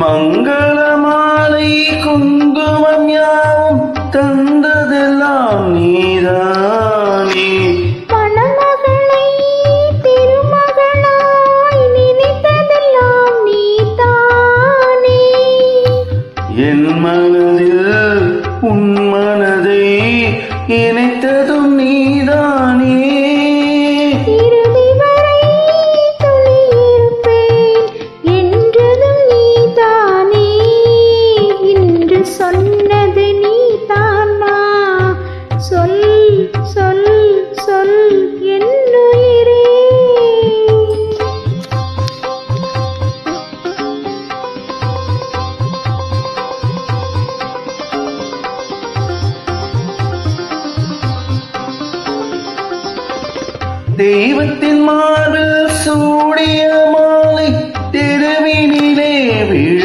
மங்கள மாலை குங்குமம் யாவும் தந்ததெல்லாம் நீதானே. மணமகளை திருமகளாய் நினைத்ததெல்லாம் நீதானே. என் மனதில் உன் மனதை இணைத்ததும் நீதானே. இறுதி வரை துணையிருப்பேன் என்றதும் நீதானே. இன்று சொன்னது நீதானா? சொல் சொல் சொல் என்னுயிரே. தெய்வத்தின் மார்பில் சூடிய